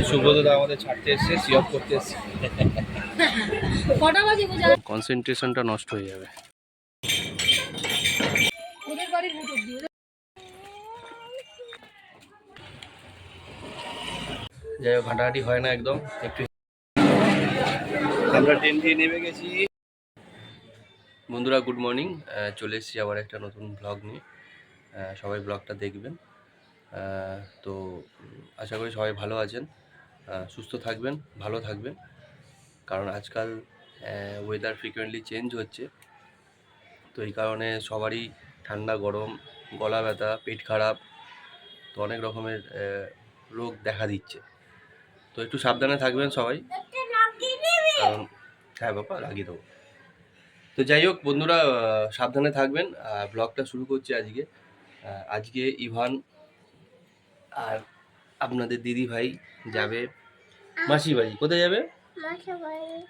সুব্রতদা আমাদের ছাড়তে এসছে, সিঅফ করতে এসছে। কনসেন্ট্রেশনটা নষ্ট হয়ে যাবে। যাই হোক, ঘাটাঘাটি হয় না একদম। একটু আমরা ট্রেন দিয়ে নেমে গেছি। বন্ধুরা গুড মর্নিং, চলে এসেছি আবার একটা নতুন ব্লগ নিয়ে। সবাই ব্লগটা দেখবেন। তো আশা করি সবাই ভালো আছেন, সুস্থ থাকবেন, ভালো থাকবেন। কারণ আজকাল ওয়েদার ফ্রিকোয়েন্টলি চেঞ্জ হচ্ছে, তো এই কারণে সবারই ঠান্ডা গরম, গলা ব্যথা, পেট খারাপ, তো অনেক রকমের রোগ দেখা দিচ্ছে। তো একটু সাবধানে থাকবেন সবাই, কারণ হ্যাঁ বাবা লাগিয়ে দেবো। তো যাই হোক বন্ধুরা, সাবধানে থাকবেন। ব্লগটা শুরু করছি আজকে। আজকে ইভান আর আপনাদের দিদি ভাই যাবে মাসির বাড়ি। কোথায় যাবে?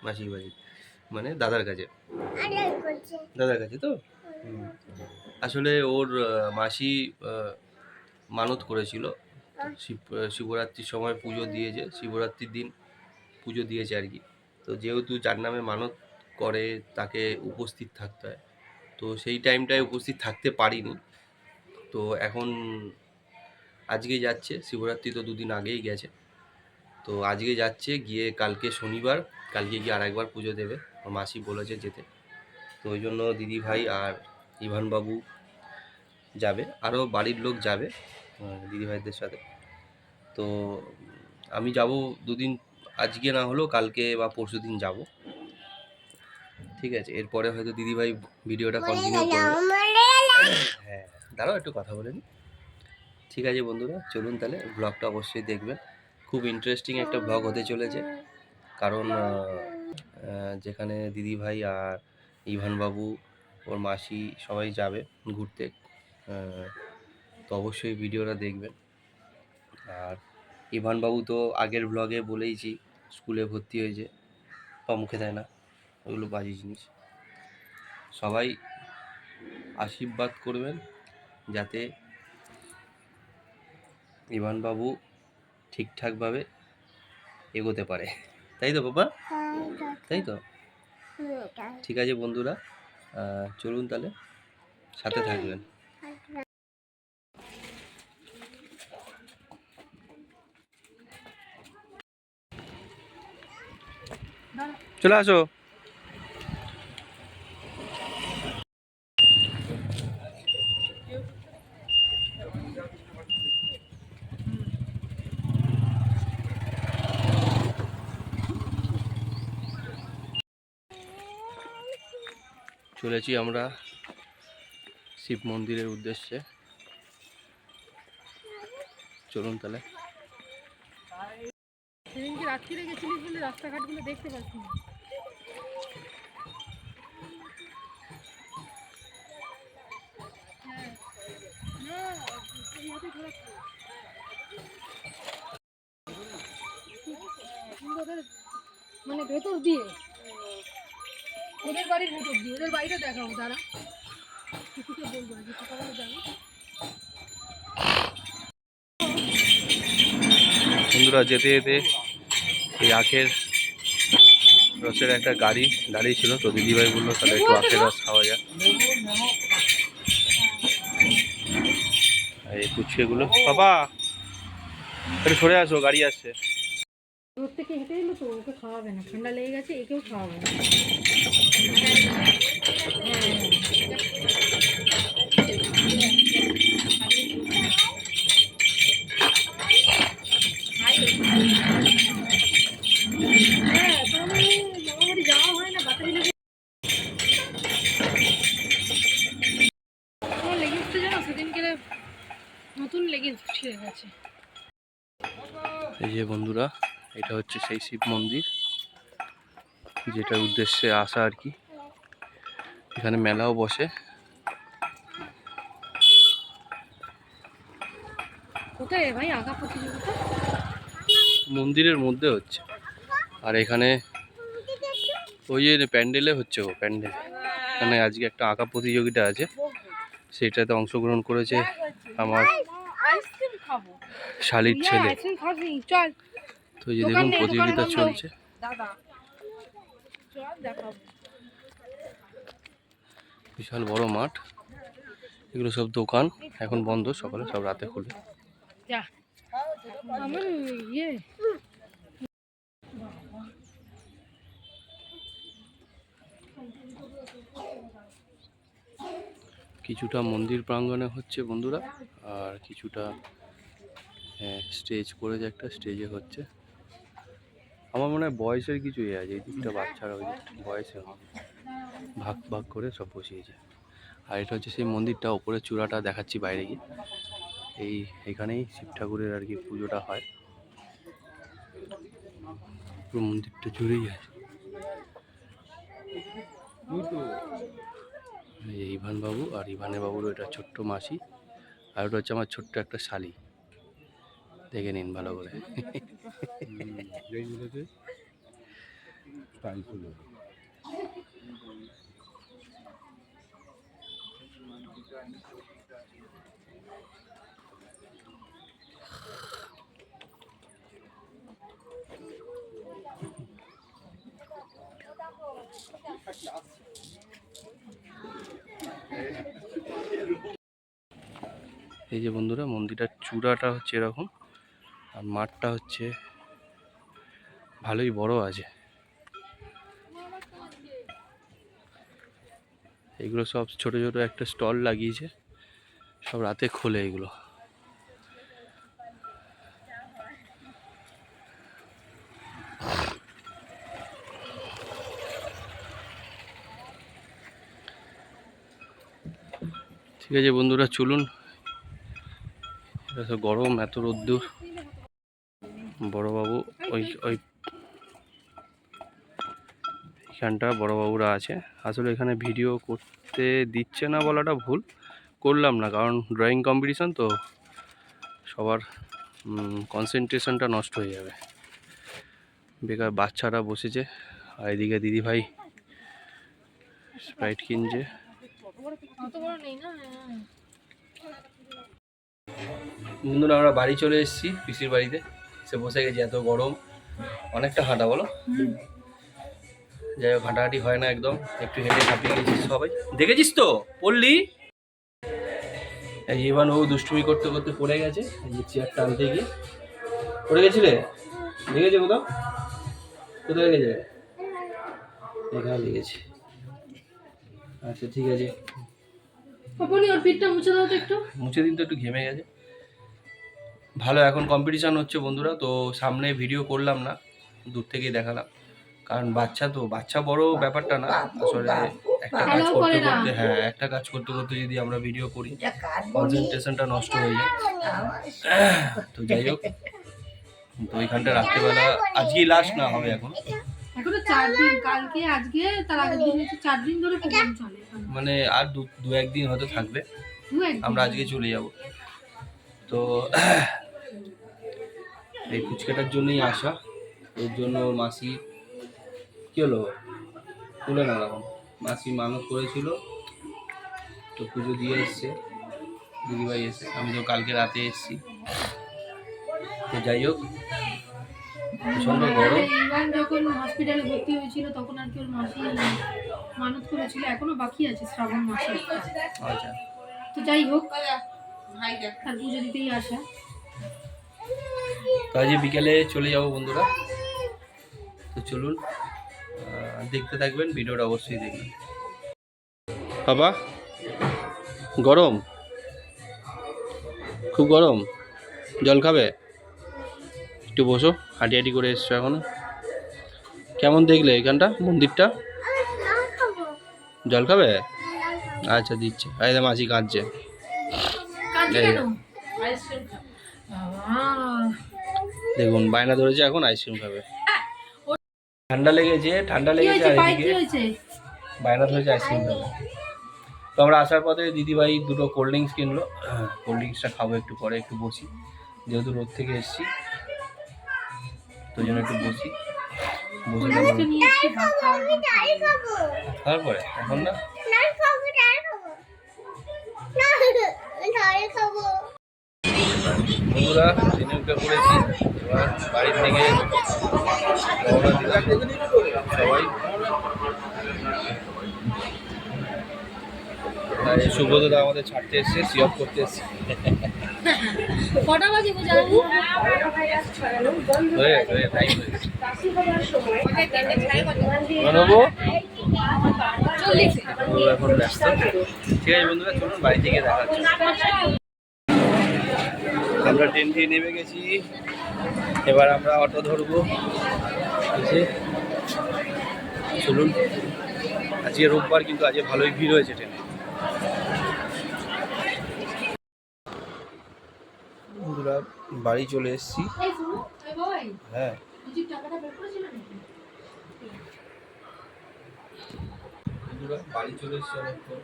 মাসির বাড়ি মানে দাদার কাছে। দাদার কাছে তো আসলে ওর মাসি মানত করেছিল, শিবরাত্রির সময় পুজো দিয়েছে, শিবরাত্রির দিন পুজো দিয়েছে আর কি। তো যেহেতু যার নামে মানত করে তাকে উপস্থিত থাকতে হয়, তো সেই টাইমটায় উপস্থিত থাকতে পারিনি। তো এখন আজকে যাচ্ছে, শিবরাত্রি তো দুদিন আগেই গেছে, তো আজকে যাচ্ছে, গিয়ে কালকে শনিবার, কালকে গিয়ে আরেকবার পুজো দেবে। আমার মাসি বলেছে যেতে, তো ওই জন্য দিদি ভাই আর ইভানবাবু যাবে, আরও বাড়ির লোক যাবে দিদি ভাইদের সাথে। তো আমি যাব দুদিন, আজকে না হলেও কালকে বা পরশু দিন যাব, ঠিক আছে? এরপরে হয়তো দিদিভাই ভিডিওটা কন্টিনিউ করবে। হ্যাঁ দাঁড়াও একটু কথা বলে নিই। ঠিক আছে বন্ধুরা, চলুন তাহলে ব্লগটা অবশ্যই দেখবেন। খুব ইন্টারেস্টিং একটা ব্লগ হতে চলেছে, কারণ যেখানে দিদিভাই আর ইভানবাবু, ওর মাসি সবাই যাবে ঘুরতে, তো অবশ্যই ভিডিওটা দেখবেন। আর ইভানবাবু তো আগের ব্লগে বলেইছি স্কুলে ভর্তি হয়েছে, বা মুখে দেয় না, ওগুলো বাজে জিনিস। সবাই আশীর্বাদ করবেন যাতে ইভানবাবু ঠিকঠাকভাবে এগোতে পারে, তাই তো বাবা? তাই তো, ঠিক আছে বন্ধুরা, চলুন তাহলে সাথে থাকবেন। চলে আসো। চলেছি আমরা শিব মন্দিরের উদ্দেশ্যে, চলুন তাহলে। সেদিনকে রাত্রিরে গেছিলিস বলে রাস্তাঘাটগুলো দেখতে পাচ্ছি না। মানে ভেতর দিয়ে, ওদের বাড়ির ভেতর দিয়ে, ওদের বাড়িটা দেখাবো তারা কিছুকে বলবো না, কিছু কথা জানি। বন্ধুরা যেতে যেতে এই আখের রসের একটা গাড়ি দাঁড়িয়ে ছিল, তো দিদিভাই বললো তাহলে একটু আখের রস খাওয়া যায়। এই কুচিগুলো বাবা একটু সরে আসো, গাড়ি আসছে। ওর থেকে হেঁটে এলো তো, ওকে খাওয়াবে না, ঠান্ডা লেগে গেছে, একেও খাওয়াবে না। নতুন লেগে ছিঁড়ে গেছে। এই যে বন্ধুরা, এটা হচ্ছে সেই শিব মন্দির যেটার উদ্দেশ্যে আসা আর কি। এখানে মেলাও বসে। কোথায় ভাই আঁকা প্রতিযোগিতা? মন্দিরের মধ্যে হচ্ছে, আর এখানে ওই যে প্যান্ডেলে হচ্ছে, ও প্যান্ডেল, এখানে আজকে একটা আঁকা প্রতিযোগিতা আছে, সেটাতে অংশগ্রহণ করেছে আমার শালির ছেলে। তো এই যে দেখুন প্রতিযোগিতা চলছে। দাদা চল দেখাবো। বিশাল বড় মাঠ, এগুলো সব দোকান, এখন বন্ধ, সকালে সব রাতে খুলে। যা আমার ইয়ে কিছুটা মন্দির প্রাঙ্গণে হচ্ছে বন্ধুরা, আর কিছুটা স্টেজ করেছে, একটা স্টেজে হচ্ছে। আমার মনে হয় বয়সের কিছু ইয়ে আছে, এই দিকটা বাচ্চারা, ওই দিকটা বয়সের ভাগ ভাগ করে সব বসিয়েছে। আর এটা হচ্ছে সেই মন্দিরটা, ওপরে চূড়াটা দেখাচ্ছি বাইরে গিয়ে। এইখানেই শিব ঠাকুরের আর কি পুজোটা হয়, পুরো মন্দিরটা জুড়েই আছে। এই ইভান বাবু, আর ইভানের বাবুর এটা ছোট্ট মাসি, আর ওটা হচ্ছে আমার ছোট্ট একটা শালি। দেখে নিন ভালো করে। এই যে বন্ধুরা, মন্দিরটার চূড়াটা হচ্ছে এরকম, আর মাঠটা হচ্ছে ভালোই বড় আছে। এগুলো সব ছোট ছোট একটা স্টল লাগিয়েছে, সব রাতে খোলে এগুলো। ঠিক আছে বন্ধুরা, চলুন। এটা তো গরম, এত রোদ্দুর। বড়বাবু ওই ওই এখানটা বড়বাবুরা আছে। আসলে এখানে ভিডিও করতে দিচ্ছে না বলাটা ভুল, করলাম না, কারণ ড্রয়িং কম্পিটিশন তো, সবার কনসেন্ট্রেশনটা নষ্ট হয়ে যাবে। বেকার বাচ্চারা বসেছে, আর এদিকে দিদিভাই স্প্রাইট কিনছে। বন্ধুরা, আমরা বাড়ি চলে এসেছি, পিসির বাড়িতে এসে বসে গেছি। এত গরম, অনেকটা হাঁটা, বলো? যাই হোক, হাঁটাহাঁটি হয় না একদম, একটু হেঁটে হাঁপিয়ে গেছিস সবাই, দেখেছিস তো পড়লি। এই ইভান ও দুষ্টুমি করতে করতে পড়ে গেছে, এই যে চেয়ার টানতে গিয়ে পড়ে গেছিলে। লেগেছে কোথাও? কোথায় লেগেছে? এখানে লেগেছে। আচ্ছা ঠিক আছে, ওর পিঠটা মুছে দাও তো একটু। মুছে দিন তো, একটু ঘেমে গেছে। ভালো, এখন কম্পিটিশান হচ্ছে বন্ধুরা, তো সামনে ভিডিও করলাম না, দূর থেকেই দেখালাম, কারণ বাচ্চা তো, বাচ্চা বড় ব্যাপারটা না আসলে। একটা কাজ করতে করতে, হ্যাঁ, একটা কাজ করতে করতে যদি আমরা ভিডিও করি, কনসেন্ট্রেশনটা নষ্ট হয়ে যায়। তো যাই হোক, তো ওইখানটা রাত্রেবেলা, আজকেই লাস্ট না হবে এখন, এখনো 4 দিন, কালকে আজকে তার আগের দিন হচ্ছে 4 দিন ধরে প্রোগ্রাম চলে। মানে আর দু একদিন হয়তো থাকবে, আমরা আজকে চলে যাব। তো এই ফুচকাটার জন্যই আসা, এর জন্য মাসি, কি হলো তুলে না, এখন মাসি মানত করেছিল, তো পুজো দিয়ে এসছে দিদিভাই এসে, আমি তো কালকে রাতে এসেছি। তো যাই হোক, প্রচন্ড গরম। ইভান যখন হসপিটালে ভর্তি হয়েছিল তখন আর কি ওর মাসি মানত করেছিল, এখনো বাকি আছে শ্রাবণ মাসে। আচ্ছা, তো যাই হোক, তার পুজো দিতেই আসা। তো আজ বিকেলে চলে যাবো বন্ধুরা, তো চলুন, দেখতে থাকবেন ভিডিওটা, অবশ্যই দেখবেন। বাবা গরম, খুব গরম, জল খাবে? একটু বসো, হাঁটি হাঁটি করে এসছো এখন। কেমন দেখলে এখানটা, মন্দিরটা? জল খাবে? আচ্ছা দিচ্ছে, এই মাসি কাঁদছে। দেখুন বায়না ধরেছে, এখন আইসক্রিম খাবে। ঠান্ডা লেগেছে, ঠান্ডা লেগেছে, আর এদিকে বায়না ধরেছে আইসক্রিম খাবে। তো আমরা আসার পথে দিদিভাই দুটো কোল্ড ড্রিঙ্কস কিনলো, কোল্ড ড্রিঙ্কসটা খাবো একটু পরে, একটু বসি, যেহেতু রোদ থেকে এসেছি, তো জন্য একটু বসি, বসে তারপরে এখন না বন্ধুরা, ট্রেনে উঠে পড়েছি, এবার বাড়ি থেকে রওনা দিলাম সবাই। আর এই সুব্রতদা আমাদের ছাড়তে এসছে, সিঅফ করতে এসছে। কটা বাজে গো জানো? হয়ে গেছে, টাইম হয়ে গেছে। এখন ব্যস্ত। ঠিক আছে বন্ধুরা, চলুন বাড়ি থেকে দেখা হচ্ছে। আমরা ট্রেন দিয়ে নেমে গেছি, এবার আমরা অটো ধরবো। চলুন, আজকে রোববার কিন্তু আজকে ভালোই ভিড় হয়েছে ট্রেনে। বন্ধুরা বাড়ি চলে এসেছি। হ্যাঁ বন্ধুরা বাড়ি চলে এসেছি অনেকক্ষণ,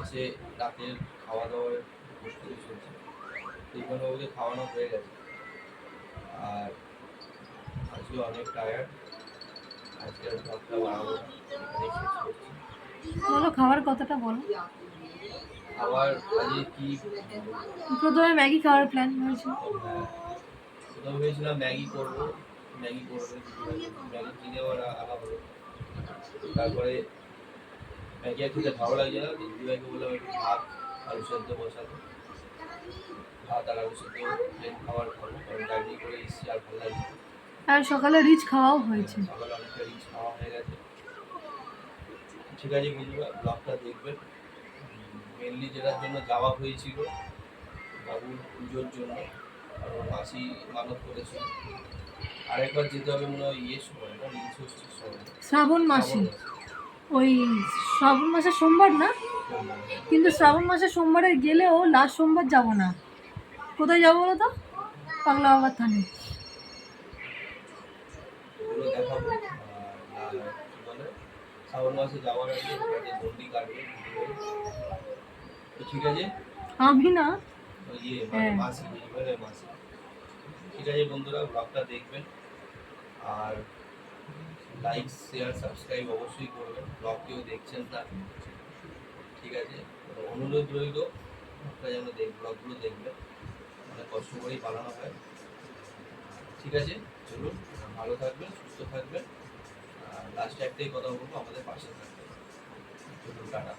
এসে রাতের খাওয়া দাওয়ার প্রস্তুতি চলছে। তিনজনবাবুকে খাওয়ানো হয়ে গেছে, আর আজকে অনেক টায়ার্ড। আজকে আর ভাবটা বাড়াবো না, এখানেই শেষ করছি। বলো খাবার কথাটা বলো। আবার আজকে কি প্রথমে ম্যাগি খাওয়ার প্ল্যান হয়েছে। প্রথমে ভেবেছিলাম ম্যাগি করবো, ম্যাগি করবে, ম্যাগি কিনে ওরা আনা হলো। তারপরে ম্যাগি আর খেতে ভালো লাগছে না, দিদিভাইকে বললাম একটু ভাত আলু সেদ্ধ বসাতে। ভাত আর আলু সেদ্ধ প্লেন খাবার খাবো, কারণ জার্নি করে এসেছি আর ভালো লাগছে না। আর সকালে রিচ খাওয়াও হয়েছে। সকালে অনেকটা রিচ খাওয়া হয়ে গেছে। ঠিক আছে বন্ধুরা, ব্লগটা দেখবেন। মেনলি যেটার জন্য যাওয়া হয়েছিল, বাবুর পুজোর জন্য, কারণ মাসি মানত করেছিল। আরেকবার যেতে হবে মনে হয় ইয়ে সময় না, নীল ষষ্ঠীর সময়, শ্রাবণ মাসে, ওই শ্রাবণ মাসের সোমবার না, কিন্তু শ্রাবণ মাসের সোমবারে গেলেও লাস্ট সোমবার যাব না। কোথায় যাবো বলো তো? পাগলা বাবার থানে। ওগুলো দেখাবো। কি বলে, শ্রাবণ মাসে যাওয়ার আগে দণ্ডি কাটবে, তো ঠিক আছে। আমি না, ওই ইয়ে হ্যাঁ। মাসি, বুঝবে মাসি। ঠিক আছে বন্ধুরা, ব্লগটা দেখবেন আর লাইক শেয়ার সাবস্ক্রাইব অবশ্যই করবেন। ব্লগ কেউ দেখছেন না, ঠিক আছে, অনুরোধ রইল আপনারা যেন ব্লগগুলো দেখবেন, অনেক কষ্ট করেই বানানো হয়। ঠিক আছে, চলুন, ভালো থাকবেন, সুস্থ থাকবেন। আর লাস্টে একটাই কথা বলবো, আমাদের পাশে থাকবেন। চলুন, টাটা।